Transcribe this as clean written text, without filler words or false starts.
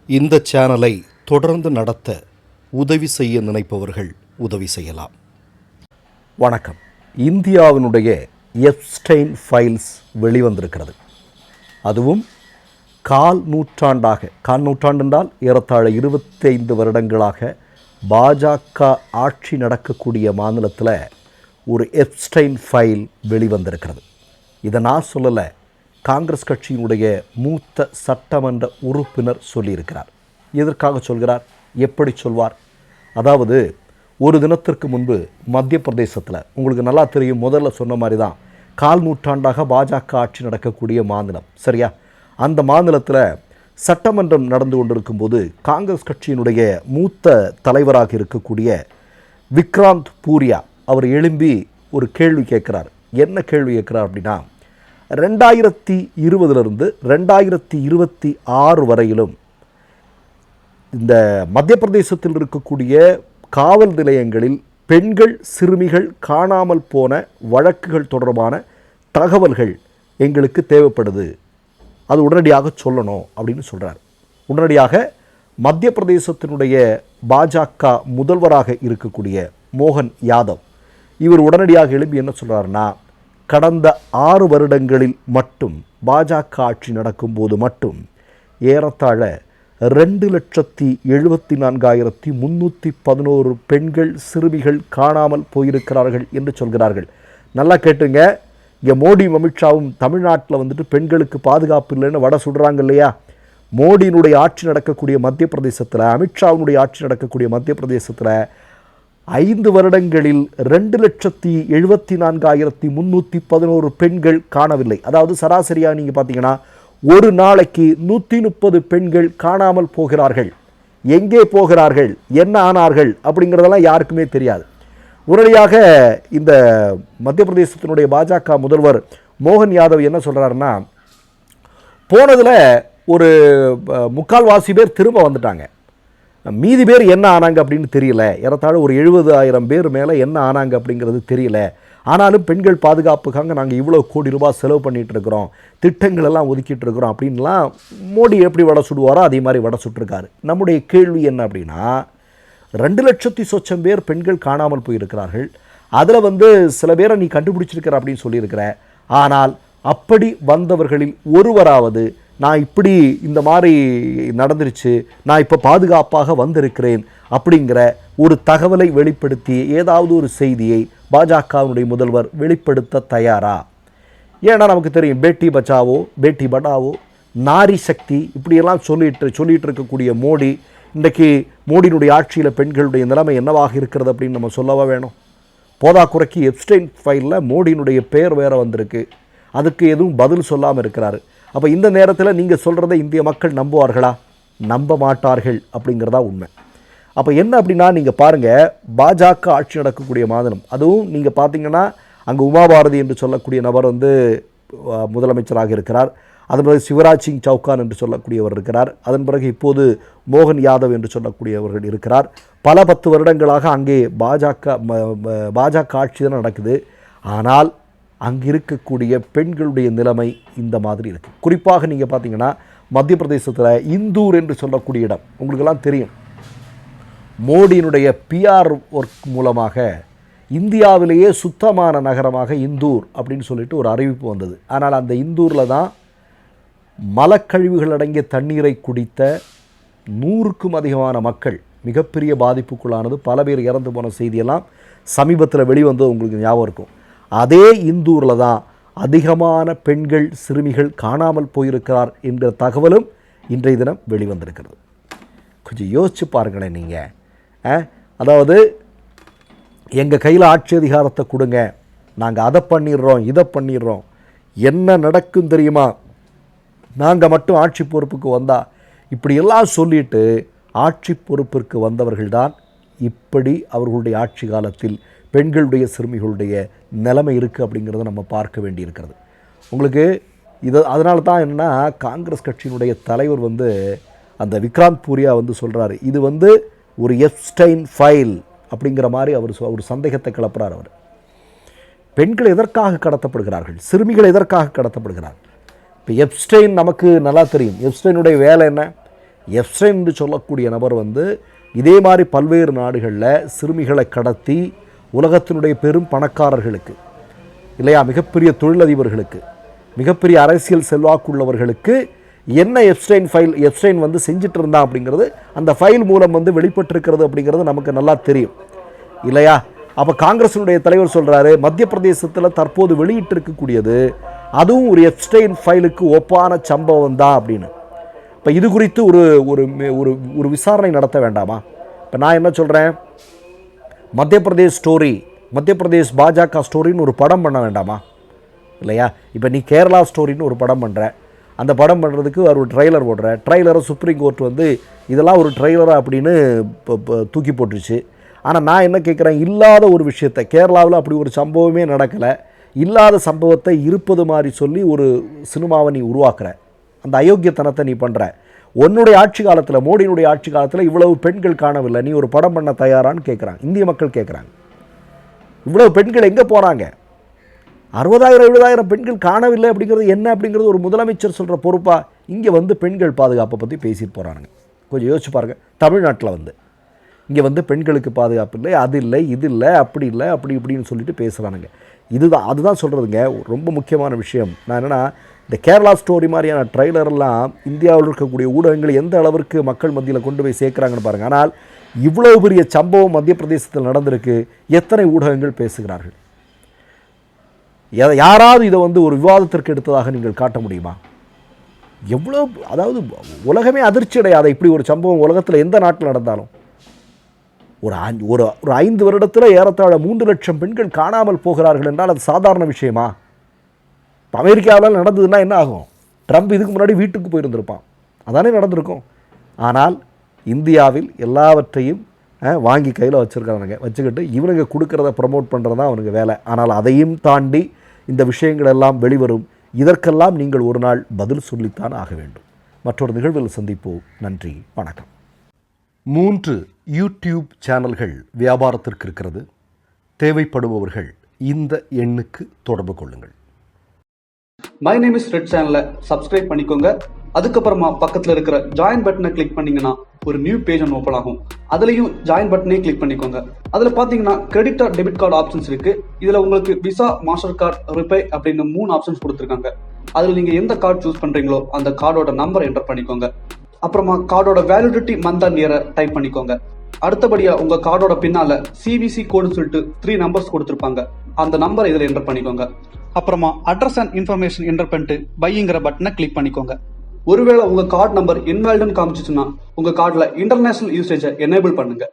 இந்த சேனலை தொடர்ந்து நடத்த உதவி செய்ய நினைப்பவர்கள் உதவி செய்யலாம். வணக்கம். இந்தியாவினுடைய எப்ஸ்டைன் ஃபைல்ஸ் வெளிவந்திருக்கிறது. அதுவும் கால் நூற்றாண்டு என்றால் ஏறத்தாழ 25 வருடங்களாக பாஜக ஆட்சி நடக்கக்கூடிய மாநிலத்தில் ஒரு எப்ஸ்டைன் ஃபைல் வெளிவந்திருக்கிறது. இதை நான் சொல்லலை, காங்கிரஸ் கட்சியினுடைய மூத்த சட்டமன்ற உறுப்பினர் சொல்லியிருக்கிறார். எதற்காக சொல்கிறார், எப்படி சொல்வார்? அதாவது ஒரு தினத்திற்கு முன்பு மத்திய பிரதேசத்தில், உங்களுக்கு நல்லா தெரியும், முதல்ல சொன்ன மாதிரி தான், கால் நூற்றாண்டாக பாஜக ஆட்சி நடக்கக்கூடிய மாநிலம், சரியா? அந்த மாநிலத்தில் சட்டமன்றம் நடந்து கொண்டிருக்கும்போது காங்கிரஸ் கட்சியினுடைய மூத்த தலைவராக இருக்கக்கூடிய விக்ராந்த் பூரியா அவர் எழும்பி ஒரு கேள்வி கேட்குறார். என்ன கேள்வி கேட்குறார் அப்படின்னா, 2020 2026 வரையிலும் இந்த மத்திய பிரதேசத்தில் இருக்கக்கூடிய காவல் நிலையங்களில் பெண்கள் சிறுமிகள் காணாமல் போன வழக்குகள் தொடர்பான தகவல்கள் எங்களுக்கு தேவைப்படுது, அது உடனடியாக சொல்லணும் அப்படின்னு சொல்கிறார். உடனடியாக மத்திய பிரதேசத்தினுடைய பாஜக முதல்வராக இருக்கக்கூடிய மோகன் யாதவ் இவர் உடனடியாக எழுப்பி என்ன சொல்கிறாருன்னா, கடந்த 6 வருடங்களில் மட்டும் பாஜக ஆட்சி நடக்கும்போது மட்டும் ஏறத்தாழ 2,74,311 பெண்கள் சிறுமிகள் காணாமல் போயிருக்கிறார்கள் என்று சொல்கிறார்கள். நல்லா கேட்டுங்க, இங்கே மோடி அமித்ஷாவும் தமிழ்நாட்டில் வந்துட்டு பெண்களுக்கு பாதுகாப்பு இல்லைன்னு வடை சுடுறாங்க இல்லையா? மோடியினுடைய ஆட்சி நடக்கக்கூடிய மத்திய பிரதேசத்தில், அமித்ஷாவினுடைய ஆட்சி நடக்கக்கூடிய மத்திய பிரதேசத்தில் 5 வருடங்களில் 2,74,311 பெண்கள் காணவில்லை. அதாவது சராசரியாக நீங்கள் பார்த்தீங்கன்னா ஒரு நாளைக்கு 130 பெண்கள் காணாமல் போகிறார்கள். எங்கே போகிறார்கள், என்ன ஆனார்கள் அப்படிங்கிறதெல்லாம் யாருக்குமே தெரியாது. உடனடியாக இந்த மத்திய பிரதேசத்தினுடைய பாஜக முதல்வர் மோகன் யாதவ் என்ன சொல்கிறாருன்னா, போனதில் ஒரு 3/4 பேர் திரும்ப வந்துட்டாங்க, மீதி பேர் என்ன ஆனாங்க அப்படின்னு தெரியல. ஏறத்தாழ ஒரு 70,000 பேர் மேலே என்ன ஆனாங்க அப்படிங்கிறது தெரியல. ஆனாலும் பெண்கள் பாதுகாப்புக்காக நாங்கள் இவ்வளோ கோடி ரூபாய் செலவு பண்ணிகிட்டு இருக்கிறோம், திட்டங்கள் எல்லாம் ஒதுக்கிட்டு இருக்கிறோம் அப்படின்லாம் மோடி எப்படி வடை சுடுவாரோ அதே மாதிரி வடை சுட்டிருக்காரு. நம்முடைய கேள்வி என்ன அப்படின்னா, 2,00,000 பேர் பெண்கள் காணாமல் போயிருக்கிறார்கள். அதில் சில பேரை நீ கண்டுபிடிச்சிருக்கிற அப்படின்னு சொல்லியிருக்கிற. ஆனால் அப்படி வந்தவர்களில் ஒருவராவது நான் இப்படி இந்த மாதிரி நடந்துருச்சு, நான் இப்போ பாதுகாப்பாக வந்திருக்கிறேன் அப்படிங்கிற ஒரு தகவலை வெளிப்படுத்தி ஏதாவது ஒரு செய்தியை பாஜகவினுடைய முதல்வர் வெளிப்படுத்த தயாரா? ஏன்னா நமக்கு தெரியும், பேட்டி பச்சாவோ பேட்டி படாவோ நாரி சக்தி இப்படியெல்லாம் சொல்லிட்டு இருக்கக்கூடிய மோடி, இன்றைக்கு மோடியினுடைய ஆட்சியில் பெண்களுடைய நிலைமை என்னவாக இருக்கிறது அப்படின்னு நம்ம சொல்லவா வேணும்? போதாக்குறைக்கு எப்ஸ்டைன் ஃபைலில் மோடியினுடைய பெயர் வேறு வந்திருக்கு, அதுக்கு எதுவும் பதில் சொல்லாமல் இருக்கிறாரு. அப்போ இந்த நேரத்தில் நீங்கள் சொல்கிறத இந்திய மக்கள் நம்புவார்களா? நம்ப மாட்டார்கள் அப்படிங்கிறதா உண்மை. அப்போ என்ன அப்படின்னா, நீங்கள் பாருங்கள், பாஜக ஆட்சி நடக்கக்கூடிய மாநிலம், அதுவும் நீங்கள் பார்த்தீங்கன்னா அங்கே உமாபாரதி என்று சொல்லக்கூடிய நபர் முதலமைச்சராக இருக்கிறார். அதன் பிறகு சிவராஜ் சிங் சௌகான் என்று சொல்லக்கூடியவர் இருக்கிறார். அதன் பிறகு இப்போது மோகன் யாதவ் என்று சொல்லக்கூடியவர்கள் இருக்கிறார். பல 10 வருடங்களாக அங்கே பாஜக ஆட்சி தான் நடக்குது. ஆனால் அங்கே இருக்கக்கூடிய பெண்களுடைய நிலைமை இந்த மாதிரி இருக்குது. குறிப்பாக நீங்கள் பார்த்தீங்கன்னா மத்திய பிரதேசத்தில் இந்தூர் என்று சொல்லக்கூடிய இடம் உங்களுக்கெல்லாம் தெரியும். மோடியினுடைய PR ஒர்க் மூலமாக இந்தியாவிலேயே சுத்தமான நகரமாக இந்தூர் அப்படின்னு சொல்லிட்டு ஒரு அறிவிப்பு வந்தது. ஆனால் அந்த இந்தூரில் தான் மலக்கழிவுகள் அடங்கிய தண்ணீரை குடித்த 100க்கும் அதிகமான மக்கள் மிகப்பெரிய பாதிப்புக்குள்ளானது. பல பேர் இறந்து போன செய்தியெல்லாம் சமீபத்தில் வெளிவந்தது உங்களுக்கு ஞாபகம் இருக்கும். அதே இந்தூரில் தான் அதிகமான பெண்கள் சிறுமிகள் காணாமல் போயிருக்கிறார் என்ற தகவலும் இன்றைய தினம் வெளிவந்திருக்கிறது. கொஞ்சம் யோசிச்சு பாருங்களேன் நீங்கள். அதாவது எங்கள் கையில் ஆட்சி அதிகாரத்தை கொடுங்க, நாங்கள் அதை பண்ணிடுறோம் இதை பண்ணிடுறோம், என்ன நடக்கும் தெரியுமா, நாங்கள் மட்டும் ஆட்சி பொறுப்புக்கு வந்தால், இப்படியெல்லாம் சொல்லிட்டு ஆட்சி பொறுப்பிற்கு வந்தவர்கள்தான் இப்படி அவர்களுடைய ஆட்சி காலத்தில் பெண்களுடைய சிறுமிகளுடைய நிலைமை இருக்குது அப்படிங்கிறத நம்ம பார்க்க வேண்டியிருக்கிறது. உங்களுக்கு அதனால தான் என்னென்னா, காங்கிரஸ் கட்சியினுடைய தலைவர் அந்த விக்ராந்த் பூரியா சொல்கிறாரு, இது ஒரு எப்ஸ்டைன் ஃபைல் அப்படிங்கிற மாதிரி அவர் சந்தேகத்தை கிளப்புறார். அவர் பெண்கள் எதற்காக கடத்தப்படுகிறார்கள், சிறுமிகள் எதற்காக கடத்தப்படுகிறார்கள்? இப்போ எப்ஸ்டைன் நமக்கு நல்லா தெரியும். எப்ஸ்டைனுடைய வேலை என்ன? எப்ஸ்டைன் என்று சொல்லக்கூடிய நபர் வந்து இதே மாதிரி பல்வேறு நாடுகளில் சிறுமிகளை கடத்தி உலகத்தினுடைய பெரும் பணக்காரர்களுக்கு இல்லையா, மிகப்பெரிய தொழிலதிபர்களுக்கு, மிகப்பெரிய அரசியல் செல்வாக்குள்ளவர்களுக்கு என்ன எப்ஸ்டைன் வந்து செஞ்சுட்டு இருந்தான் அப்படிங்கிறது அந்த ஃபைல் மூலம் வந்து வெளிப்பட்டிருக்கிறது அப்படிங்கிறது நமக்கு நல்லா தெரியும் இல்லையா. அப்போ காங்கிரஸினுடைய தலைவர் சொல்கிறாரு, மத்திய பிரதேசத்தில் தற்போது வெளியிட்டிருக்கக்கூடியது அதுவும் ஒரு எப்ஸ்டைன் ஃபைலுக்கு ஒப்பான சம்பவம் தான் அப்படின்னு. இப்போ இது குறித்து ஒரு ஒரு விசாரணை நடத்த வேண்டாமா? இப்போ நான் என்ன சொல்கிறேன், மத்திய பிரதேஷ் பாஜக ஸ்டோரின்னு ஒரு படம் பண்ண வேண்டாமா இல்லையா? இப்போ நீ கேரளா ஸ்டோரின்னு ஒரு படம் பண்ணுற, அந்த படம் பண்ணுறதுக்கு ஒரு ட்ரெய்லர் போடுற, ட்ரெய்லரை சுப்ரீம் கோர்ட் வந்து இதெல்லாம் ஒரு ட்ரெய்லரா அப்படின்னு தூக்கி போட்டுருச்சு. ஆனால் நான் என்ன கேட்குறேன், இல்லாத ஒரு விஷயத்தை, கேரளாவில் அப்படி ஒரு சம்பவமே நடக்கலை, இல்லாத சம்பவத்தை இருப்பது மாதிரி சொல்லி ஒரு சினிமாவை நீ உருவாக்குற, அந்த அயோக்கியத்தனத்தை நீ பண்ணுற. உன்னுடைய ஆட்சி காலத்தில், மோடியினுடைய ஆட்சி காலத்தில் இவ்வளவு பெண்கள் காணவில்லை, நீ ஒரு படம் பண்ண தயாரான்னு கேட்குறாங்க, இந்திய மக்கள் கேட்குறாங்க. இவ்வளவு பெண்கள் எங்கே போகிறாங்க? 60,000-70,000 பெண்கள் காணவில்லை அப்படிங்கிறது என்ன அப்படிங்கிறது ஒரு முதலமைச்சர் சொல்கிற பொறுப்பா? இங்கே வந்து பெண்கள் பாதுகாப்பை பற்றி பேசிட்டு போகிறானுங்க. கொஞ்சம் யோசிச்சு பாருங்கள். தமிழ்நாட்டில் வந்து இங்கே வந்து பெண்களுக்கு பாதுகாப்பு இல்லை, அது இல்லை, இது இல்லை, அப்படி இல்லை, அப்படி இப்படின்னு சொல்லிட்டு பேசுகிறானுங்க. அதுதான் சொல்கிறதுங்க ரொம்ப முக்கியமான விஷயம். நான் என்னென்னா, இந்த கேரளா ஸ்டோரி மாதிரியான ட்ரெய்லரெல்லாம் இந்தியாவில் இருக்கக்கூடிய ஊடகங்கள் எந்த அளவிற்கு மக்கள் மத்தியில் கொண்டு போய் சேர்க்குறாங்கன்னு பாருங்கள். ஆனால் இவ்வளவு பெரிய சம்பவம் மத்திய பிரதேசத்தில் நடந்திருக்கு, எத்தனை ஊடகங்கள் பேசுகிறார்கள்? யாராவது இதை வந்து ஒரு விவாதத்திற்கு எடுத்ததாக நீங்கள் காட்ட முடியுமா? எவ்வளோ, அதாவது உலகமே அதிர்ச்சி அடையாத இப்படி ஒரு சம்பவம் உலகத்தில் எந்த நாட்டில் நடந்தாலும். ஒரு 5 வருடத்தில் ஏறத்தாழ 3 லட்சம் பெண்கள் காணாமல் போகிறார்கள் என்றால் அது சாதாரண விஷயமா? அமெரிக்காவில் நடந்ததுன்னா என்ன ஆகும்? ட்ரம்ப் இதுக்கு முன்னாடி வீட்டுக்கு போயிருந்திருப்பான், அதானே நடந்திருக்கும். ஆனால் இந்தியாவில் எல்லாவற்றையும் வாங்கி கையில் வச்சுக்கிட்டு இவனுங்க கொடுக்கறத ப்ரமோட் பண்ணுறது தான் அவனுங்க வேலை. ஆனால் அதையும் தாண்டி இந்த விஷயங்கள் எல்லாம் வெளிவரும். இதற்கெல்லாம் நீங்கள் ஒரு நாள் பதில் சொல்லித்தான் ஆக வேண்டும். மற்றொரு நிகழ்வில் சந்திப்போம். நன்றி, வணக்கம். 3 யூடியூப் சேனல்கள் வியாபாரத்திற்கு இருக்கிறது. தேவைப்படுபவர்கள் இந்த எண்ணுக்கு தொடர்பு கொள்ளுங்கள். மை நேம் இஸ் ரெட் சேனலை சப்ஸ்கிரைப் பண்ணிக்கோங்க. அதுக்கப்புறமா பக்கத்தில் இருக்கிற ஜாயின் பட்டனை கிளிக் பண்ணீங்கன்னா ஒரு நியூ பேஜ் ஒன்று ஓப்பன் ஆகும். அதுலேயும் ஜாயின் பட்டனே கிளிக் பண்ணிக்கோங்க. அதில் பார்த்தீங்கன்னா credit R debit card options இருக்கு. இதில் உங்களுக்கு விசா, மாஸ்டர் கார்டு, ரிப்பே அப்படின்னு 3 ஆப்ஷன்ஸ் கொடுத்துருக்காங்க. அதில் நீங்கள் எந்த கார்டு சூஸ் பண்ணுறீங்களோ அந்த கார்டோட நம்பர் என்டர் பண்ணிக்கோங்க. அப்புறமா கார்டோட வேலிடிட்டி மந்த் அண்ட் இயரை டைப் பண்ணிக்கோங்க. அடுத்தபடியா உங்க கார்டோட பின்னால சிவிசி கோடுன்னு சொல்லிட்டு 3 நம்பர்ஸ் கொடுத்துருப்பாங்க. அந்த நம்பரை இதில் என்டர் பண்ணிக்கோங்க. அப்புறமா அட்ரஸ் அண்ட் இன்ஃபர்மேஷன் என்டர் பண்ணிட்டு பைங்கிற பட்டனை கிளிக் பண்ணிக்கோங்க. ஒருவேளை உங்க கார்டு நம்பர் இன்வாலிட்னு காமிச்சிச்சுன்னா உங்க கார்டுல இன்டர்நேஷனல் யூசேஜை எனேபிள் பண்ணுங்க.